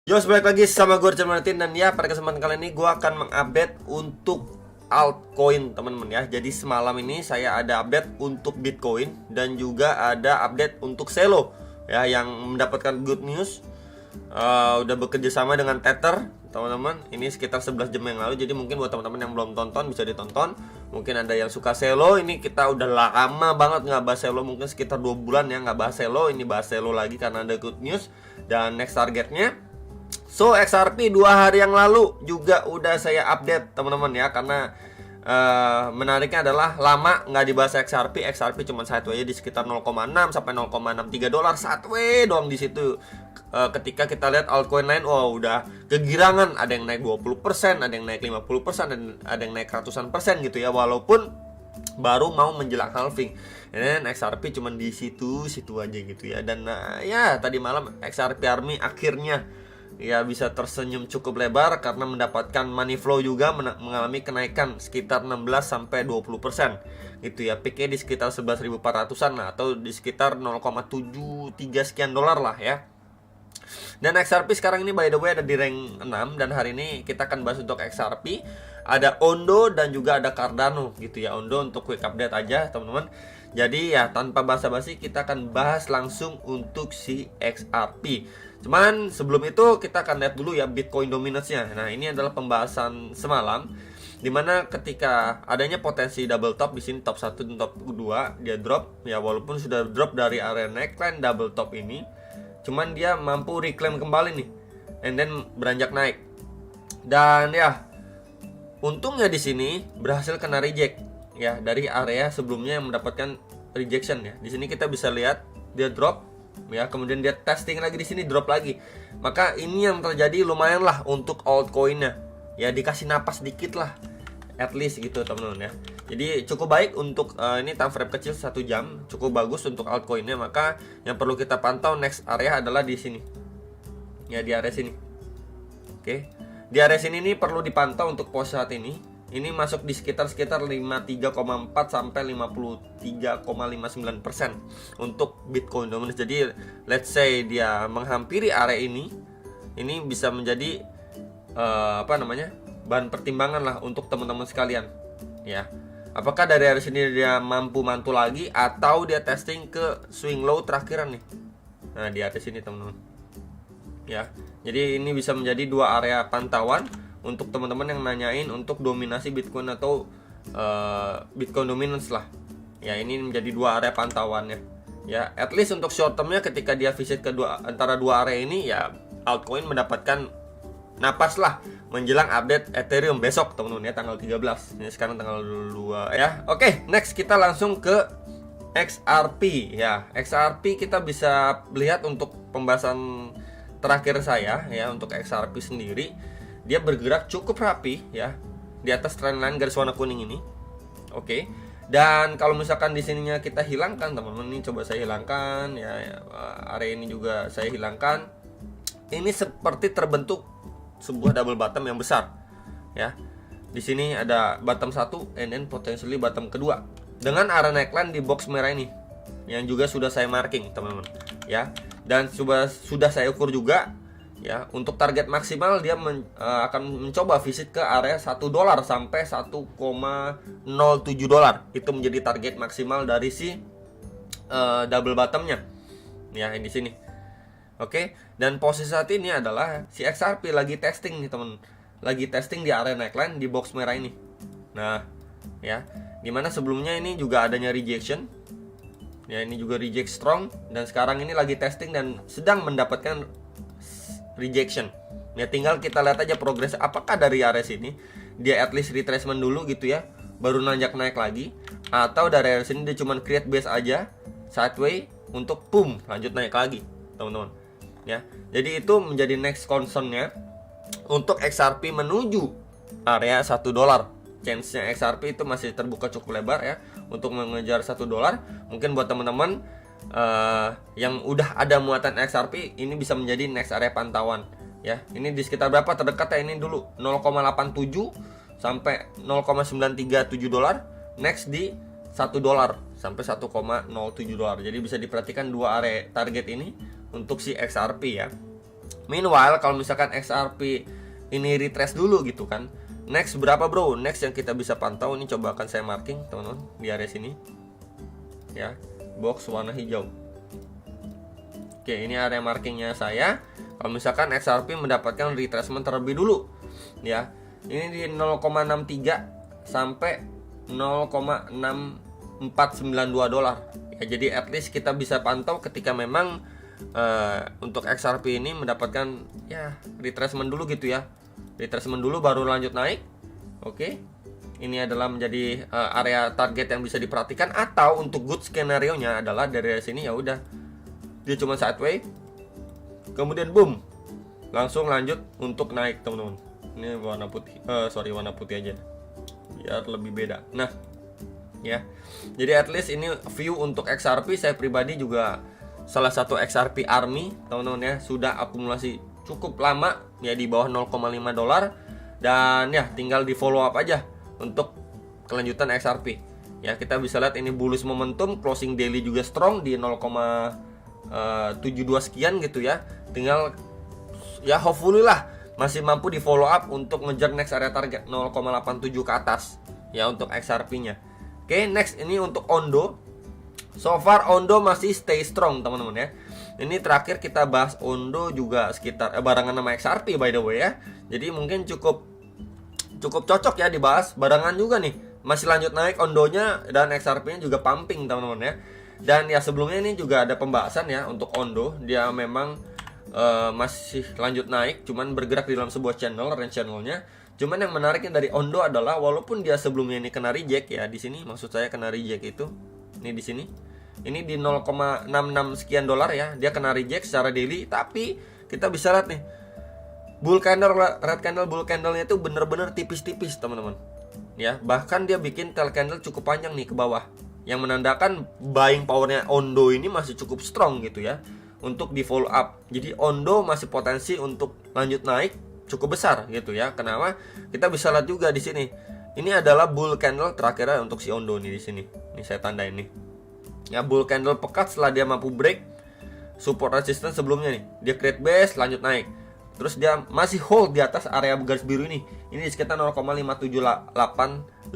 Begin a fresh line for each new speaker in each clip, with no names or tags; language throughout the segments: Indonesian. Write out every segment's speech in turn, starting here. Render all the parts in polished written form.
Yo, balik lagi sama gue Richard Martin. Dan ya, pada kesempatan kali ini gue akan mengupdate untuk altcoin teman-teman ya. Jadi semalam ini saya ada update untuk Bitcoin dan juga ada update untuk Celo ya, yang mendapatkan good news. Udah bekerja sama dengan Tether teman-teman. Ini sekitar 11 jam yang lalu. Jadi mungkin buat teman-teman yang belum tonton bisa ditonton. Mungkin ada yang suka Celo. Ini kita udah lama banget nggak bahas Celo, mungkin sekitar 2 bulan ya nggak bahas Celo. Ini bahas Celo lagi karena ada good news. Dan next targetnya XRP 2 hari yang lalu juga udah saya update teman-teman ya. Karena menariknya adalah lama nggak dibahas XRP cuma sideways di sekitar 0,6 sampai 0,63 dolar sideways doang di situ. Ketika kita lihat altcoin lain, udah kegirangan, ada yang naik 20%, ada yang naik 50%, dan ada yang naik ratusan persen gitu ya, walaupun baru mau menjelang halving. Dan XRP cuman di situ aja gitu ya. Dan ya tadi malam XRP Army akhirnya ya bisa tersenyum cukup lebar karena mendapatkan money flow juga, mengalami kenaikan sekitar 16 sampai 20% gitu ya. Peaknya di sekitar 11.400-an lah, atau di sekitar 0,73 sekian dolar lah ya. Dan XRP sekarang ini by the way ada di rank 6. Dan hari ini kita akan bahas untuk XRP, ada Ondo dan juga ada Cardano gitu ya. Ondo untuk quick update aja teman-teman. Jadi ya tanpa basa-basi kita akan bahas langsung untuk si XRP. Cuman sebelum itu kita akan lihat dulu ya Bitcoin dominance-nya. Nah, ini adalah pembahasan semalam, dimana ketika adanya potensi double top di sini, top 1 dan top 2 dia drop ya, walaupun sudah drop dari area neckline double top ini, cuman dia mampu reclaim kembali nih, and then beranjak naik. Dan ya untungnya di sini berhasil kena reject ya dari area sebelumnya yang mendapatkan rejection ya. Di sini kita bisa lihat dia drop ya, kemudian dia testing lagi di sini, drop lagi. Maka ini yang terjadi lumayan lah untuk altcoinnya ya, dikasih napas dikit lah at least gitu teman-teman ya. Jadi cukup baik untuk ini time frame kecil 1 jam, cukup bagus untuk altcoinnya. Maka yang perlu kita pantau next area adalah di sini ya, di area sini. Oke, di area sini ini perlu dipantau untuk pos saat ini. Ini masuk di sekitar 53,4 sampai 53,59% untuk Bitcoin dominance. Jadi let's say dia menghampiri area ini bisa menjadi bahan pertimbangan lah untuk teman-teman sekalian ya. Apakah dari area sini dia mampu mantul lagi, atau dia testing ke swing low terakhiran nih. Nah, di area sini teman-teman ya. Jadi ini bisa menjadi 2 area pantauan untuk teman-teman yang nanyain untuk dominasi Bitcoin atau Bitcoin dominance lah ya. Ini menjadi 2 area pantauannya ya. At least untuk short termnya, ketika dia visit ke antara 2 area ini ya, altcoin mendapatkan napas lah menjelang update Ethereum besok teman-teman ya, tanggal 13. Ini sekarang tanggal 2 ya. Oke, next kita langsung ke XRP ya. XRP kita bisa lihat untuk pembahasan terakhir saya ya. Untuk XRP sendiri, dia bergerak cukup rapi ya di atas trendline garis warna kuning ini. Oke. Dan kalau misalkan di sininya kita hilangkan teman-teman, ini coba saya hilangkan ya, area ini juga saya hilangkan. Ini seperti terbentuk sebuah double bottom yang besar ya. Di sini ada bottom 1 and then potentially bottom kedua dengan area neckline di box merah ini yang juga sudah saya marking teman-teman ya. Dan sudah saya ukur juga ya. Untuk target maksimal dia akan mencoba visit ke area 1 dolar sampai 1,07 dolar. Itu menjadi target maksimal dari si double bottomnya ya, di sini. Oke, dan posisi saat ini adalah si XRP lagi testing nih teman, lagi testing di area neckline di box merah ini. Nah ya, dimana sebelumnya ini juga adanya rejection ya, ini juga reject strong, dan sekarang ini lagi testing dan sedang mendapatkan rejection ya. Tinggal kita lihat aja progres, apakah dari area sini dia at least retracement dulu gitu ya, baru nanjak naik lagi, atau dari area sini dia cuma create base aja sideways untuk boom lanjut naik lagi teman-teman ya. Jadi itu menjadi next concernnya untuk XRP menuju area 1 dolar. Chance-nya XRP itu masih terbuka cukup lebar ya untuk mengejar 1 dolar. Mungkin buat teman-teman yang udah ada muatan XRP, ini bisa menjadi next area pantauan ya. Ini di sekitar berapa terdekat ya, ini dulu 0,87 sampai 0,937 dolar, next di 1 dolar sampai 1,07 dolar. Jadi bisa diperhatikan 2 area target ini untuk si XRP ya. Meanwhile kalau misalkan XRP ini retrace dulu gitu kan, next berapa bro? Next yang kita bisa pantau ini, coba akan saya marking teman-teman di area sini ya, box warna hijau. Oke, ini area markingnya saya. Kalau misalkan XRP mendapatkan retracement terlebih dulu ya, ini di 0,63 sampai 0,6492 dolar ya, jadi at least kita bisa pantau ketika memang untuk XRP ini mendapatkan ya retracement dulu gitu ya, retracement dulu baru lanjut naik. Oke, ini adalah menjadi area target yang bisa diperhatikan. Atau untuk good skenario nya adalah dari sini ya udah dia cuma sideways, kemudian boom langsung lanjut untuk naik teman-teman. Ini warna putih, warna putih aja biar lebih beda. Nah ya, jadi at least ini view untuk XRP. Saya pribadi juga salah satu XRP army teman-teman ya, sudah akumulasi cukup lama ya di bawah 0,5 dolar, dan ya tinggal di follow up aja untuk kelanjutan XRP ya. Kita bisa lihat ini bullish momentum, closing daily juga strong di 0,72 sekian gitu ya. Tinggal ya hopefully lah masih mampu di follow up untuk ngejar next area target 0,87 ke atas ya untuk XRP nya. Oke, next ini untuk Ondo. So far Ondo masih stay strong teman-teman ya. Ini terakhir kita bahas Ondo juga sekitar barengan sama XRP by the way ya. Jadi mungkin cukup cocok ya dibahas barengan juga nih. Masih lanjut naik Ondonya, dan XRP-nya juga pumping teman-teman ya. Dan ya sebelumnya ini juga ada pembahasan ya untuk Ondo. Dia memang masih lanjut naik, cuman bergerak di dalam sebuah channel, range channelnya. Cuman yang menariknya dari Ondo adalah walaupun dia sebelumnya ini kena reject ya, di sini maksud saya kena reject itu ini di sini. Ini di 0,66 sekian dolar ya, dia kena reject secara daily, tapi kita bisa lihat nih bull candle, red candle, bull candle-nya itu bener-bener tipis-tipis teman-teman. Ya, bahkan dia bikin tail candle cukup panjang nih ke bawah, yang menandakan buying power-nya Ondo ini masih cukup strong gitu ya untuk di follow up. Jadi Ondo masih potensi untuk lanjut naik cukup besar gitu ya. Kenapa? Kita bisa lihat juga di sini. Ini adalah bull candle terakhirnya untuk si Ondo nih di sini. Ini saya tandain nih. Ya, bull candle pekat setelah dia mampu break support resistance sebelumnya nih. Dia create base, lanjut naik. Terus dia masih hold di atas area garis biru ini. Ini di sekitar 0,57856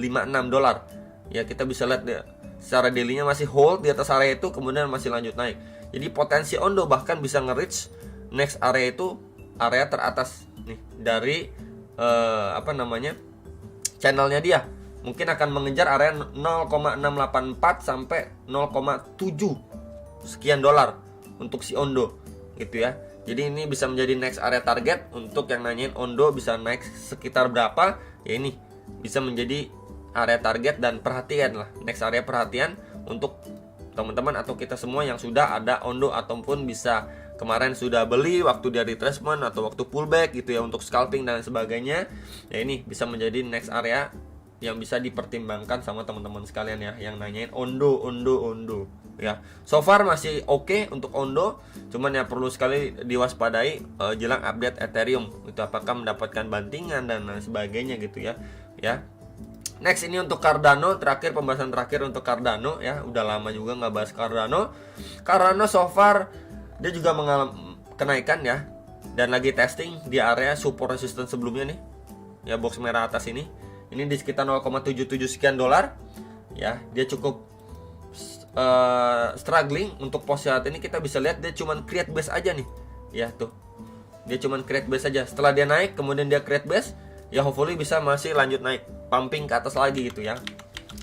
dolar. Ya, kita bisa lihat dia secara daily-nya masih hold di atas area itu, kemudian masih lanjut naik. Jadi potensi Ondo bahkan bisa nge-reach next area itu, area teratas nih dari channelnya dia. Mungkin akan mengejar area 0,684 sampai 0,7 sekian dolar untuk si Ondo gitu ya. Jadi ini bisa menjadi next area target. Untuk yang nanyain Ondo bisa naik sekitar berapa, ya ini bisa menjadi area target dan perhatian lah, next area perhatian untuk teman-teman atau kita semua yang sudah ada Ondo ataupun bisa kemarin sudah beli waktu dia retracement atau waktu pullback gitu ya untuk scalping dan sebagainya. Ya ini bisa menjadi next area yang bisa dipertimbangkan sama teman-teman sekalian ya yang nanyain Ondo ya. So far masih oke untuk Ondo, cuman ya perlu sekali diwaspadai jelang update Ethereum itu apakah mendapatkan bantingan dan lain sebagainya gitu ya. Next ini untuk Cardano, terakhir pembahasan terakhir untuk Cardano ya. Udah lama juga nggak bahas Cardano. Cardano so far dia juga mengalami kenaikan ya, dan lagi testing di area support resistance sebelumnya nih ya, box merah atas ini di sekitar 0,77 sekian dolar ya. Dia cukup struggling untuk posisi saat ini. Kita bisa lihat dia cuman create base aja nih ya, tuh dia cuman create base aja. Setelah dia naik kemudian dia create base ya, hopefully bisa masih lanjut naik pumping ke atas lagi gitu ya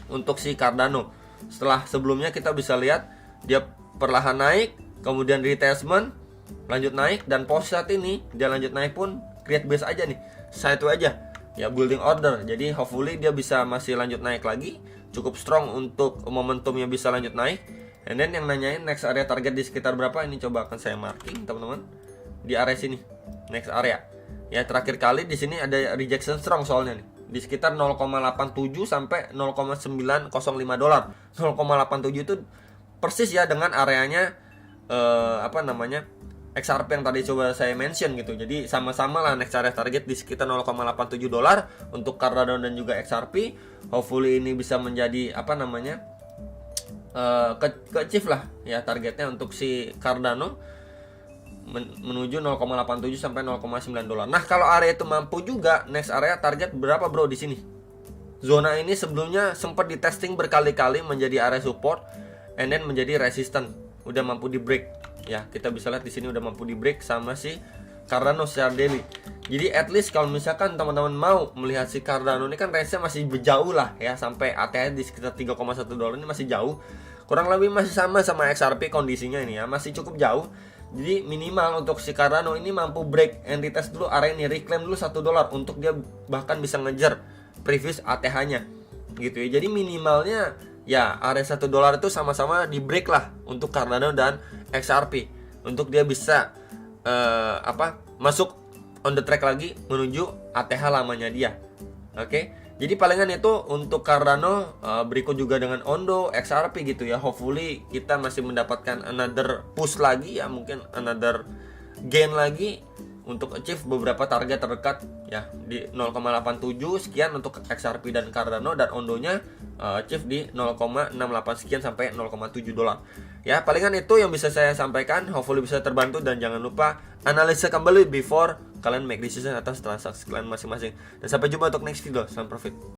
untuk si Cardano. Setelah sebelumnya kita bisa lihat dia perlahan naik, kemudian retracement, lanjut naik, dan posisi saat ini dia lanjut naik pun create base aja nih, satu aja ya, building order. Jadi hopefully dia bisa masih lanjut naik lagi, cukup strong untuk momentumnya bisa lanjut naik. And then yang nanyain next area target di sekitar berapa, ini coba akan saya marking teman-teman di area sini, next area ya. Terakhir kali di sini ada rejection strong soalnya nih di sekitar 0,87 sampai 0,905 dolar. 0,87 itu persis ya dengan areanya XRP yang tadi coba saya mention gitu. Jadi sama-sama lah next area target di sekitar 0,87 dolar untuk Cardano dan juga XRP. Hopefully ini bisa menjadi ke achieve lah ya targetnya untuk si Cardano. menuju 0,87 sampai 0,9 dolar. Nah, kalau area itu mampu juga, next area target berapa bro di sini? Zona ini sebelumnya sempat di testing berkali-kali menjadi area support and then menjadi resistance. Udah mampu di break. Ya, kita bisa lihat di sini udah mampu di break sama si Cardano secara daily. Jadi at least kalau misalkan teman-teman mau melihat si Cardano ini kan range-nya masih jauh lah ya, sampai ATH di sekitar 3,1 dolar ini masih jauh. Kurang lebih masih sama XRP kondisinya ini ya, masih cukup jauh. Jadi minimal untuk si Cardano ini mampu break and retest dulu area ini, reclaim dulu 1 dolar untuk dia bahkan bisa ngejar previous ATH-nya gitu ya. Jadi minimalnya ya area 1 dolar itu sama-sama di break lah untuk Cardano dan XRP untuk dia bisa masuk on the track lagi menuju ATH lamanya dia. Oke. Jadi palingan itu untuk Cardano, berikut juga dengan Ondo, XRP gitu ya. Hopefully kita masih mendapatkan another push lagi ya, mungkin another gain lagi untuk achieve beberapa target terdekat ya di 0,87 sekian untuk XRP dan Cardano, dan Ondonya achieve di 0,68 sekian sampai 0,7 dolar. Ya, palingan itu yang bisa saya sampaikan. Hopefully bisa terbantu, dan jangan lupa analisa kembali before kalian make decision atas transaksi kalian masing-masing. Dan sampai jumpa untuk next video. Salam profit.